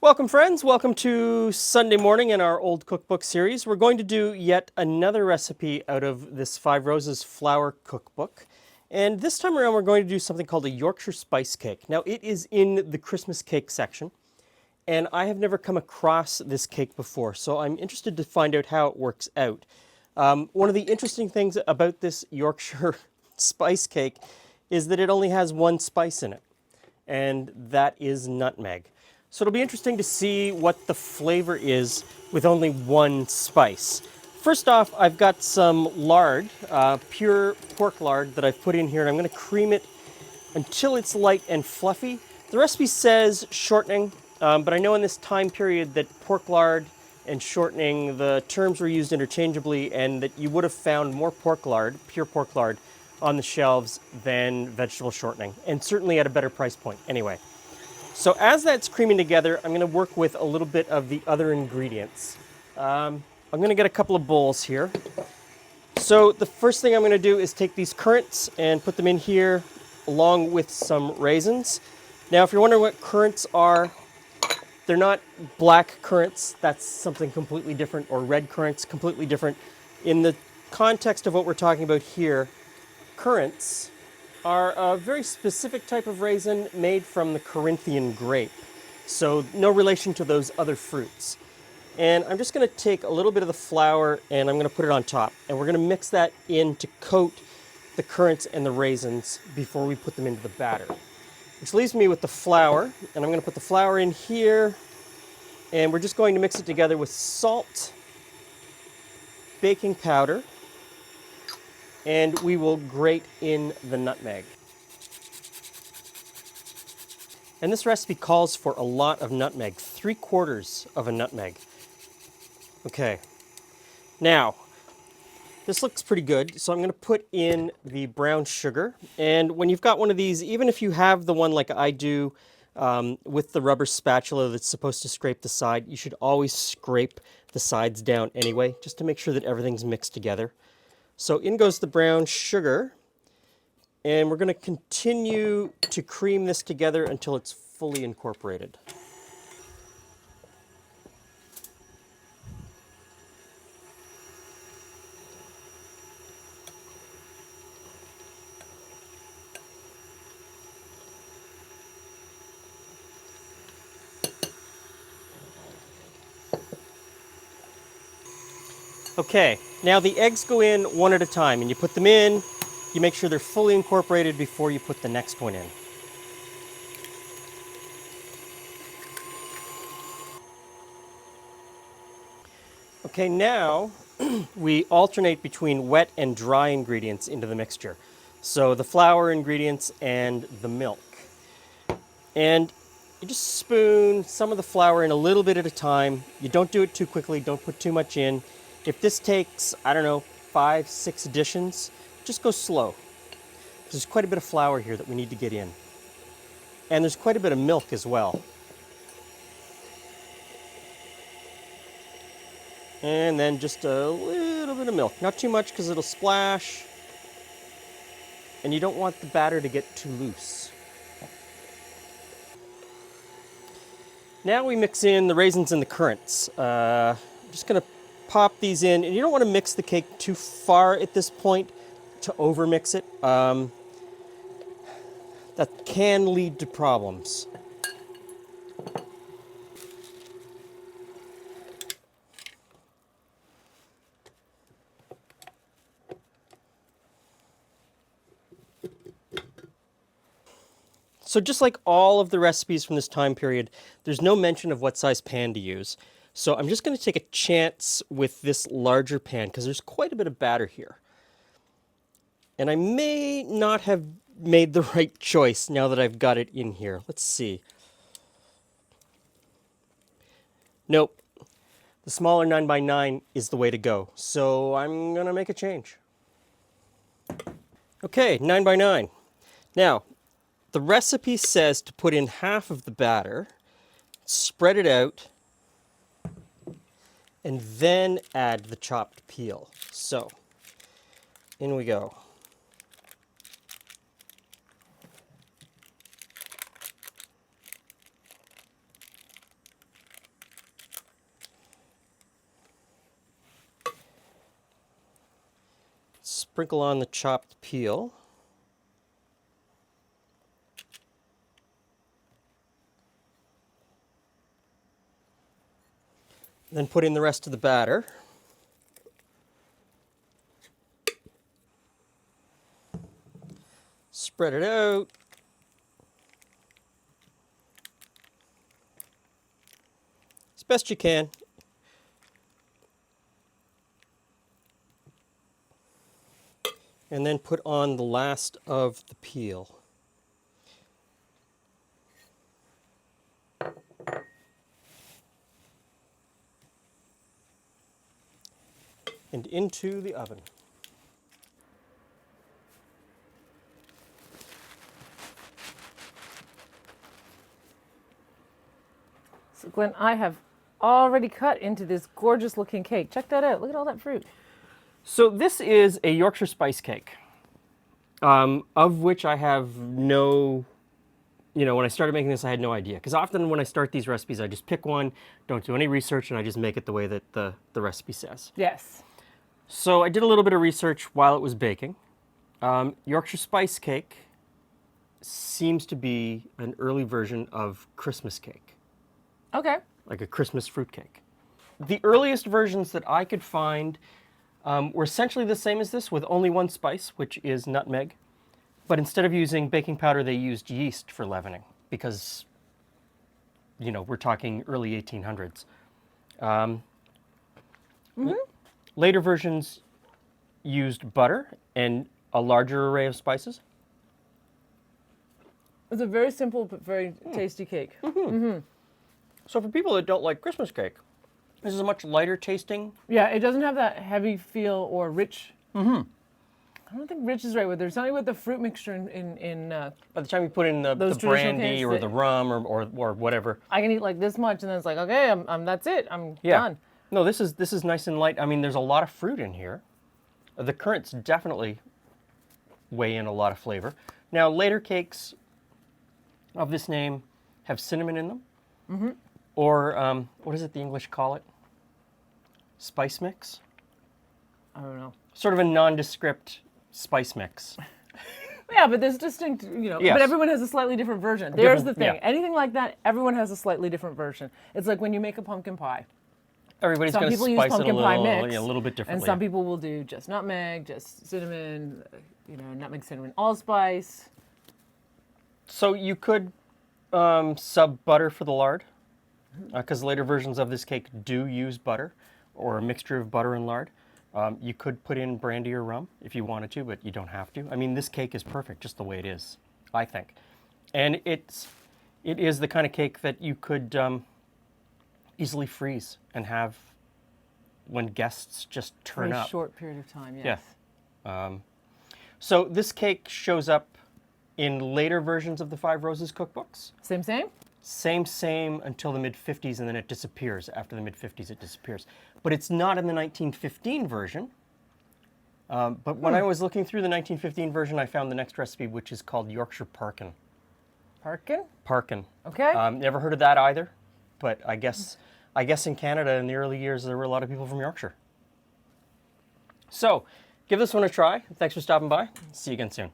Welcome, friends. Welcome to Sunday morning in our old cookbook series. We're going to do yet another recipe out of this Five Roses flour cookbook. And this time around, we're going to do something called a Yorkshire spice cake. Now, it is in the Christmas cake section, and I have never come across this cake before, so I'm interested to find out how it works out. One of the interesting things about this Yorkshire spice cake is that it only has one spice in it, and that is nutmeg. So it'll be interesting to see what the flavor is with only one spice. First off, I've got some lard, pure pork lard that I've put in here, and I'm going to cream it until it's light and fluffy. The recipe says shortening, but I know in this time period that pork lard and shortening, the terms were used interchangeably, and that you would have found more pork lard, pure pork lard, on the shelves than vegetable shortening, and certainly at a better price point anyway. So as that's creaming together, I'm going to work with a little bit of the other ingredients. I'm going to get a couple of bowls here. So the first thing I'm going to do is take these currants and put them in here along with some raisins. Now, if you're wondering what currants are, they're not black currants. That's something completely different, or red currants, completely different. In the context of what we're talking about here, currants are a very specific type of raisin made from the Corinthian grape. So no relation to those other fruits. And I'm just going to take a little bit of the flour and I'm going to put it on top. And we're going to mix that in to coat the currants and the raisins before we put them into the batter. Which leaves me with the flour. And I'm going to put the flour in here. And we're just going to mix it together with salt, baking powder, and we will grate in the nutmeg. And this recipe calls for a lot of nutmeg, 3/4 of a nutmeg. Okay, now this looks pretty good, so I'm going to put in the brown sugar. And when you've got one of these, even if you have the one like I do with the rubber spatula that's supposed to scrape the side, you should always scrape the sides down anyway, just to make sure that everything's mixed together. So in goes the brown sugar, and we're going to continue to cream this together until it's fully incorporated. Okay, now the eggs go in one at a time, and you put them in, you make sure they're fully incorporated before you put the next one in. Okay, now we alternate between wet and dry ingredients into the mixture. So the flour ingredients and the milk. And you just spoon some of the flour in a little bit at a time. You don't do it too quickly, don't put too much in. If this takes, I don't know, 5, 6 additions, just go slow. There's quite a bit of flour here that we need to get in. And there's quite a bit of milk as well. And then just a little bit of milk. Not too much because it'll splash. And you don't want the batter to get too loose. Now we mix in the raisins and the currants. I'm just going to pop these in. And you don't want to mix the cake too far at this point to overmix it. That can lead to problems. So just like all of the recipes from this time period, there's no mention of what size pan to use. So I'm just going to take a chance with this larger pan because there's quite a bit of batter here. And I may not have made the right choice now that I've got it in here. Let's see. Nope. The smaller 9x9 is the way to go. So I'm going to make a change. Okay, 9x9. Now, the recipe says to put in half of the batter, spread it out, and then add the chopped peel. So, in we go. sprinkle on the chopped peel. Then put in the rest of the batter. Spread it out. As best you can. And then put on the last of the peel. And into the oven. So Glenn, I have already cut into this gorgeous looking cake. Check that out. Look at all that fruit. So this is a Yorkshire spice cake, of which I have no, when I started making this, I had no idea. Because often when I start these recipes, I just pick one, don't do any research, and I just make it the way that the recipe says. Yes. So I did a little bit of research while it was baking. Yorkshire spice cake seems to be an early version of Christmas cake, Okay. like a Christmas fruit cake. The earliest versions that I could find were essentially the same as this, with only one spice, which is nutmeg. But instead of using baking powder, they used yeast for leavening because, we're talking early 1800s. Later versions used butter and a larger array of spices. It's a very simple but very tasty cake. So for people that don't like Christmas cake, this is a much lighter tasting. Yeah, it doesn't have that heavy feel or rich. I don't think rich is the right word. There's something with the fruit mixture in By the time you put in the Those traditional brandy cakes or that- the rum or whatever. I can eat like this much, and then it's like, okay, I'm that's it. I'm Yeah. done. No, this is nice and light. I mean, there's a lot of fruit in here. The currants definitely weigh in a lot of flavor. Now, later cakes of this name have cinnamon in them. Or what is it the English call it? Spice mix? I don't know. Sort of a nondescript spice mix. Yeah, but there's distinct, Yes. but everyone has a slightly different version. There's the Different- thing. yeah. Anything like that, everyone has a slightly different version. It's like when you make a pumpkin pie. Everybody's Some going to people use spice it a pumpkin pie little, mix, a little bit differently. And some people will do just nutmeg, just cinnamon, nutmeg, cinnamon, allspice. So you could sub butter for the lard, because later versions of this cake do use butter, or a mixture of butter and lard. You could put in brandy or rum if you wanted to, but you don't have to. I mean, this cake is perfect just the way it is, I think. And it is the kind of cake that you could easily freeze and have when guests just For turn a up. short period of time, yes. Yeah. So this cake shows up in later versions of the Five Roses cookbooks. Same? Same until the mid-50s, and then it disappears. After the mid-50s, it disappears. But it's not in the 1915 version. But when I was looking through the 1915 version, I found the next recipe, which is called Yorkshire Parkin. Parkin? Parkin. Okay. Never heard of that either, but I guess in Canada in the early years, there were a lot of people from Yorkshire. So, give this one a try. Thanks for stopping by. See you again soon.